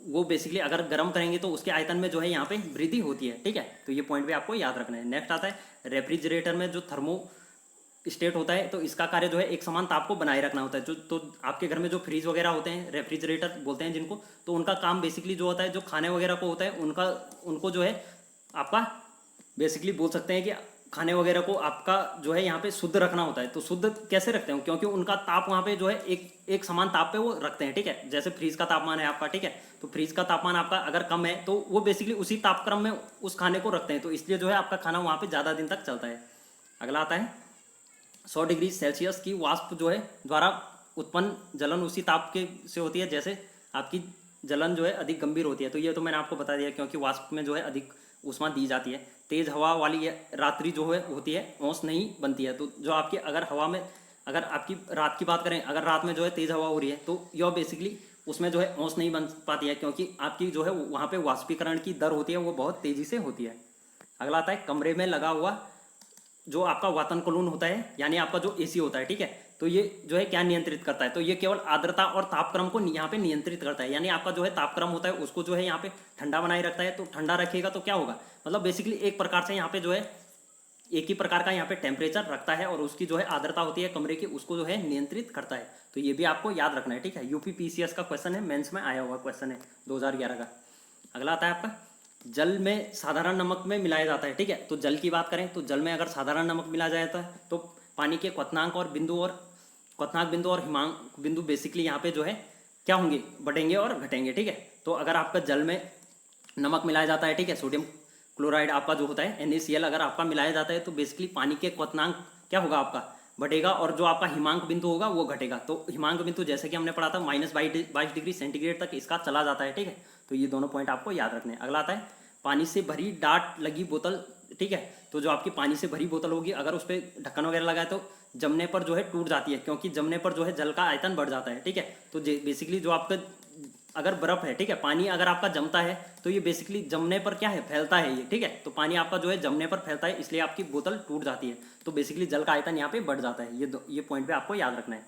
[SPEAKER 1] वो बेसिकली अगर गर्म करेंगे तो उसके आयतन में जो है यहाँ पे वृद्धि होती है। ठीक है, तो ये पॉइंट भी आपको याद रखना है। नेक्स्ट आता है रेफ्रिजरेटर में जो थर्मो स्टेट होता है, तो इसका कार्य जो है एक समान ताप को बनाए रखना होता है। तो आपके घर में जो फ्रीज वगैरह होते हैं, रेफ्रिजरेटर बोलते हैं जिनको, तो उनका काम बेसिकली जो होता है जो खाने वगैरह को होता है उनको जो है आपका बेसिकली बोल सकते हैं कि खाने वगैरह को आपका जो है यहाँ पे शुद्ध रखना होता है। तो शुद्ध कैसे रखते हैं, क्योंकि उनका ताप वहाँ पे जो है एक समान ताप पे वो रखते हैं। ठीक है, जैसे फ्रीज का तापमान है आपका, ठीक है, तो फ्रीज का तापमान आपका अगर कम है तो वो बेसिकली उसी तापक्रम में उस खाने को रखते हैं, तो इसलिए जो है आपका खाना वहाँ पे ज़्यादा दिन तक चलता है। अगला आता है 100 डिग्री सेल्सियस की वाष्प जो है द्वारा उत्पन्न जलन उसी ताप के से होती है जैसे आपकी जलन जो है अधिक गंभीर होती है। तो ये तो मैंने आपको बता दिया, क्योंकि वाष्प में जो है अधिक ऊष्मा दी जाती है। तेज हवा वाली रात्रि जो है होती है औंस नहीं बनती है। तो जो आपकी अगर आपकी रात की बात करें, अगर रात में जो है तेज हवा हो रही है तो यह बेसिकली उसमें जो है औंस नहीं बन पाती है, क्योंकि आपकी जो है वहाँ पे वाष्पीकरण की दर होती है वो बहुत तेजी से होती है। अगला आता है कमरे में लगा हुआ जो आपका वातानुकूलन होता है, यानी आपका जो AC होता है। ठीक है, तो ये जो है क्या नियंत्रित करता है, तो ये केवल आर्द्रता और तापक्रम को यहाँ पे नियंत्रित करता है। यानी आपका जो है तापक्रम होता है उसको जो है यहाँ पे ठंडा बनाए रखता है। तो ठंडा रखेगा तो क्या होगा, मतलब बेसिकली एक प्रकार से यहाँ पे जो है एक ही प्रकार का यहाँ पे टेम्परेचर रखता है और उसकी जो है आर्द्रता होती है कमरे की, उसको जो है नियंत्रित करता है। तो ये भी आपको याद रखना है। ठीक है, UPPCS का क्वेश्चन है, मेंस में आया हुआ क्वेश्चन है 2011 का। अगला आता है आपका जल में साधारण नमक में मिलाया जाता है। ठीक है, तो जल की बात करें तो जल में अगर साधारण नमक मिलाया जाता है तो पानी के क्वथनांक बिंदु और हिमांक बिंदु बेसिकली यहाँ पे जो है क्या होंगे, बढ़ेंगे और घटेंगे। ठीक है, तो अगर आपका जल में नमक मिलाया जाता है, ठीक है, सोडियम क्लोराइड आपका जो होता है NaCl अगर आपका मिलाया जाता है तो बेसिकली पानी के क्वथनांक क्या होगा आपका बढ़ेगा और जो आपका हिमांक बिंदु होगा वो घटेगा। तो हिमांक बिंदु जैसे कि हमने पढ़ा था -22 डिग्री सेंटीग्रेड तक इसका चला जाता है। ठीक है, तो ये दोनों पॉइंट आपको याद रखने हैं। अगला आता है पानी से भरी डाट लगी बोतल। ठीक है, तो जो आपकी पानी से भरी बोतल होगी अगर उस पर ढक्कन वगैरह लगाए तो जमने पर जो है टूट जाती है, क्योंकि जमने पर जो है जल का आयतन बढ़ जाता है। ठीक है, तो बेसिकली जो आपका अगर बर्फ है, ठीक है, पानी अगर आपका जमता है तो ये बेसिकली जमने पर क्या है, फैलता है ये। ठीक है, तो पानी आपका जो है जमने पर फैलता है, इसलिए आपकी बोतल टूट जाती है। तो बेसिकली जल का आयतन यहाँ पे बढ़ जाता है। ये पॉइंट पे आपको याद रखना है।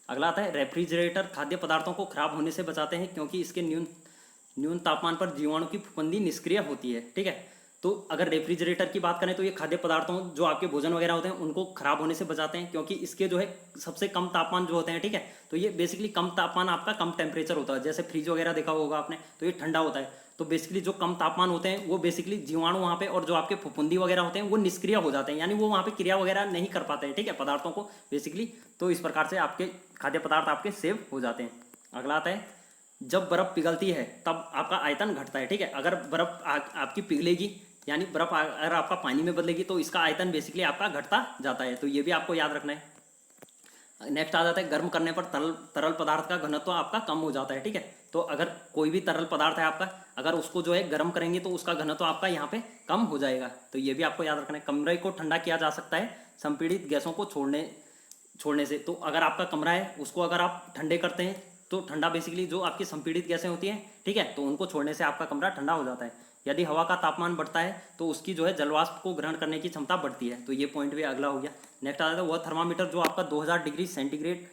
[SPEAKER 1] अगला आता है रेफ्रिजरेटर खाद्य पदार्थों को खराब होने से बचाते हैं, क्योंकि इसके न्यून तापमान पर जीवाणु की फफूंदी निष्क्रिय होती है। ठीक है, तो अगर रेफ्रिजरेटर की बात करें तो ये खाद्य पदार्थों जो आपके भोजन वगैरह होते हैं उनको खराब होने से बचाते हैं, क्योंकि इसके जो है सबसे कम तापमान जो होते हैं। ठीक है, तो ये बेसिकली कम तापमान आपका कम टेम्परेचर होता है, जैसे फ्रिज वगैरह देखा होगा आपने, तो ये ठंडा होता है। तो बेसिकली जो कम तापमान होते हैं वो बेसिकली जीवाणु वहाँ पे और जो आपके फफूंदी वगैरह होते हैं वो निष्क्रिय हो जाते हैं, यानी वो वहाँ पे क्रिया वगैरह नहीं कर पाते हैं। ठीक है, पदार्थों को बेसिकली, तो इस प्रकार से आपके खाद्य पदार्थ आपके सेव हो जाते हैं। अगला आता है जब बर्फ पिघलती है तब आपका आयतन घटता है। ठीक है, अगर बर्फ आपकी पिघलेगी यानी बर्फ अगर आपका पानी में बदलेगी तो इसका आयतन बेसिकली आपका घटता जाता है। तो ये भी आपको याद रखना है। नेक्स्ट आ जाता है गर्म करने पर तरल पदार्थ का घनत्व आपका कम हो जाता है। ठीक है, तो अगर कोई भी तरल पदार्थ है आपका, अगर उसको जो है गर्म करेंगे तो उसका घनत्व आपका यहाँ पे कम हो जाएगा। तो ये भी आपको याद रखना है। कमरे को ठंडा किया जा सकता है संपीड़ित गैसों को छोड़ने से। तो अगर आपका कमरा है उसको अगर आप ठंडे करते हैं तो ठंडा बेसिकली जो आपकी संपीड़ित गैसें होती हैं, ठीक है, तो उनको छोड़ने से आपका कमरा ठंडा हो जाता है। यदि हवा का तापमान बढ़ता है तो उसकी जो है जलवाष्प को ग्रहण करने की क्षमता बढ़ती है। तो ये पॉइंट भी अगला हो गया। नेक्स्ट आ जाता है वह थर्मामीटर जो आपका 2000 डिग्री सेंटीग्रेड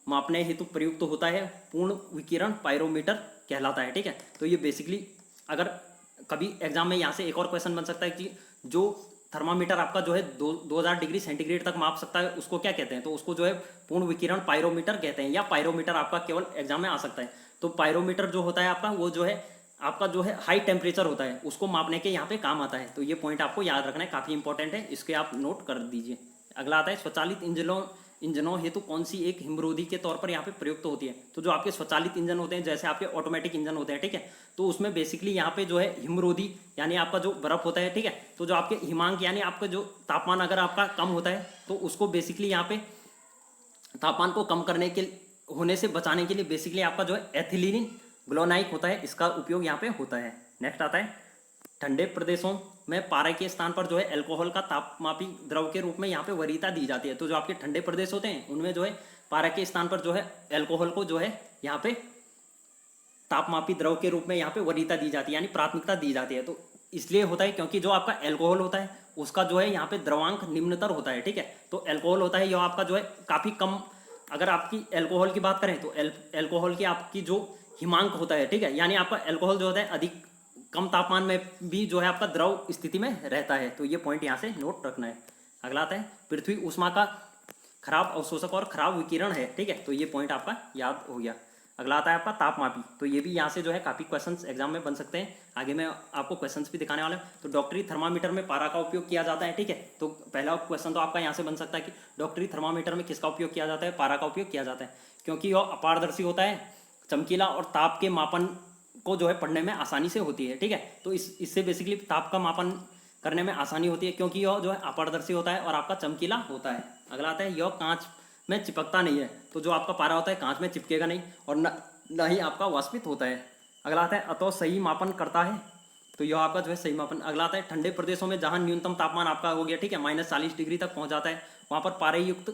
[SPEAKER 1] मापने हेतु प्रयुक्त होता है पूर्ण विकिरण पायरोमीटर कहलाता है। ठीक है, तो ये बेसिकली अगर कभी एग्जाम में यहाँ से एक और क्वेश्चन बन सकता है कि जो थर्मामीटर आपका जो है 2000 डिग्री सेंटीग्रेड तक माप सकता है उसको क्या कहते हैं, तो उसको जो है पूर्ण विकिरण पायरोमीटर कहते हैं, या पायरोमीटर आपका केवल एग्जाम में आ सकता है। तो पायरोमीटर जो होता है आपका वो जो है आपका जो है हाई टेम्परेचर होता है, उसको मापने के यहाँ पे काम आता है। तो ये पॉइंट आपको याद रखना है, काफ़ी इंपॉर्टेंट है, इसके आप नोट कर दीजिए। अगला आता है स्वचालित इंजनों हेतु कौन सी एक हिमरोधी के तौर पर यहाँ पे प्रयुक्त होती है? तो जो आपके स्वचालित इंजन होते हैं, जैसे आपके ऑटोमेटिक इंजन होते हैं, ठीक है, तो उसमें बेसिकली यहाँ पे जो है हिमरोधी यानी आपका जो बर्फ होता है, ठीक है, तो जो आपके हिमांक यानी आपका जो तापमान अगर आपका कम होता है तो उसको बेसिकली यहाँ पे तापमान को कम करने के होने से बचाने के लिए बेसिकली आपका जो है एथिलीन ग्लोनाइक होता है, इसका उपयोग यहाँ पे होता है। नेक्स्ट आता है ठंडे प्रदेशों में पारे के स्थान पर जो है अल्कोहल का तापमापी द्रव के रूप में यहाँ पे वरीयता दी जाती है। तो जो आपके ठंडे प्रदेश होते हैं उनमें जो है पारा के स्थान पर जो है अल्कोहल को जो है यहाँ पे तापमापी द्रव के रूप में यहाँ पे वरीयता दी जाती है, यानी प्राथमिकता दी जाती है। तो इसलिए होता है क्योंकि जो आपका अल्कोहल होता है उसका जो है यहाँ पे द्रवांक निम्नतर होता है, ठीक है। तो अल्कोहल होता है यह आपका जो है काफ़ी कम, अगर आपकी अल्कोहल की बात करें तो अल्कोहल की आपकी जो हिमांक होता है, ठीक है, यानी आपका अल्कोहल जो होता है अधिक कम तापमान में भी जो है आपका द्रव स्थिति में रहता है। तो ये पॉइंट यहाँ से नोट रखना है। अगला आता है पृथ्वी ऊष्मा का खराब अवशोषक और खराब विकिरण है, ठीक है, तो ये पॉइंट आपका याद हो गया। अगला आता है आपका तापमापी, तो ये भी यहाँ से जो है काफ़ी क्वेश्चंस एग्जाम में बन सकते हैं। आगे मैं आपको क्वेश्चंस भी दिखाने वाला हूँ। तो डॉक्टरी थर्मामीटर में पारा का उपयोग किया जाता है, ठीक है। तो पहला क्वेश्चन तो आपका यहाँ से बन सकता है कि डॉक्टरी थर्मामीटर में किसका उपयोग किया जाता है? पारा का उपयोग किया जाता है, क्योंकि यह अपारदर्शी होता है, चमकीला और ताप के मापन को जो है पढ़ने में आसानी से होती है, ठीक है। तो इससे बेसिकली ताप का मापन करने में आसानी होती है, क्योंकि यह जो है अपारदर्शी होता है और आपका चमकीला होता है। अगला आता है यह कांच में चिपकता नहीं है, तो जो आपका पारा होता है कांच में चिपकेगा नहीं और न ही आपका वाष्पित होता है। अगला आता है अतः सही मापन करता है, तो यह आपका जो है सही मापन। अगला आता है ठंडे प्रदेशों में जहाँ न्यूनतम तापमान आपका हो गया, ठीक है, -40 डिग्री तक पहुँच जाता है, वहाँ पर पारे युक्त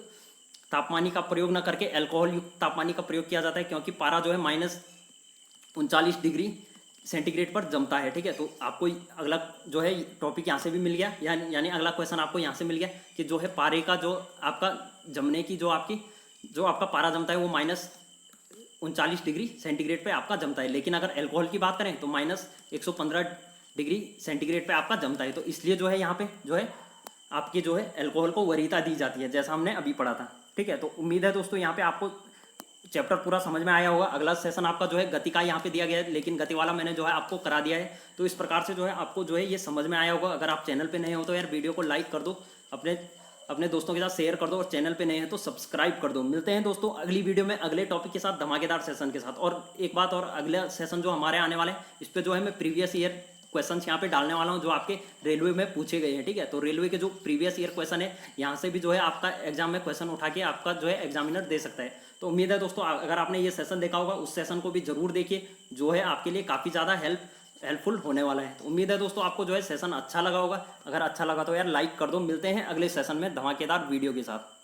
[SPEAKER 1] तापमानी का प्रयोग न करके अल्कोहल युक्त तापमानी का प्रयोग किया जाता है, क्योंकि पारा जो है -39 डिग्री सेंटीग्रेड पर जमता है, ठीक है। तो आपको अगला जो है टॉपिक यहाँ से भी मिल गया, यानी अगला क्वेश्चन आपको यहाँ से मिल गया कि जो है पारे का जो आपका जमने की जो आपका पारा जमता है वो -39 डिग्री सेंटीग्रेड पे आपका जमता है। लेकिन अगर अल्कोहल की बात करें तो -115 डिग्री सेंटीग्रेड पे आपका जमता है। तो इसलिए जो है यहाँ पे जो है आपकी जो है अल्कोहल को वरीयता दी जाती है, जैसा हमने अभी पढ़ा था, ठीक है। तो उम्मीद है दोस्तों यहाँ पे आपको चैप्टर पूरा समझ में आया होगा। अगला सेशन आपका जो है गति का यहाँ पे दिया गया है, लेकिन गति वाला मैंने जो है आपको करा दिया है। तो इस प्रकार से जो है आपको जो है ये समझ में आया होगा। अगर आप चैनल पे नए हो तो यार वीडियो को लाइक कर दो, अपने दोस्तों के साथ शेयर कर दो, और चैनल पे नए हैं तो सब्सक्राइब कर दो। मिलते हैं दोस्तों अगली वीडियो में अगले टॉपिक के साथ, धमाकेदार सेशन के साथ। और एक बात और, अगला सेशन जो हमारे आने वाले हैं इस पर जो है मैं प्रीवियस ईयर क्वेश्चंस यहाँ पे डालने वाला हूँ जो आपके रेलवे में पूछे गए हैं, ठीक है। तो रेलवे के जो प्रीवियस ईयर क्वेश्चन है यहाँ से भी जो है आपका एग्जाम में क्वेश्चन उठा के आपका जो है एग्जामिनर दे सकता है। तो उम्मीद है दोस्तों अगर आपने ये सेशन देखा होगा उस सेशन को भी जरूर देखिए, जो है आपके लिए काफ़ी ज़्यादा हेल्पफुल होने वाला है। तो उम्मीद है दोस्तों आपको जो है सेशन अच्छा लगा होगा। अगर अच्छा लगा तो यार लाइक कर दो। मिलते हैं अगले सेशन में धमाकेदार वीडियो के साथ।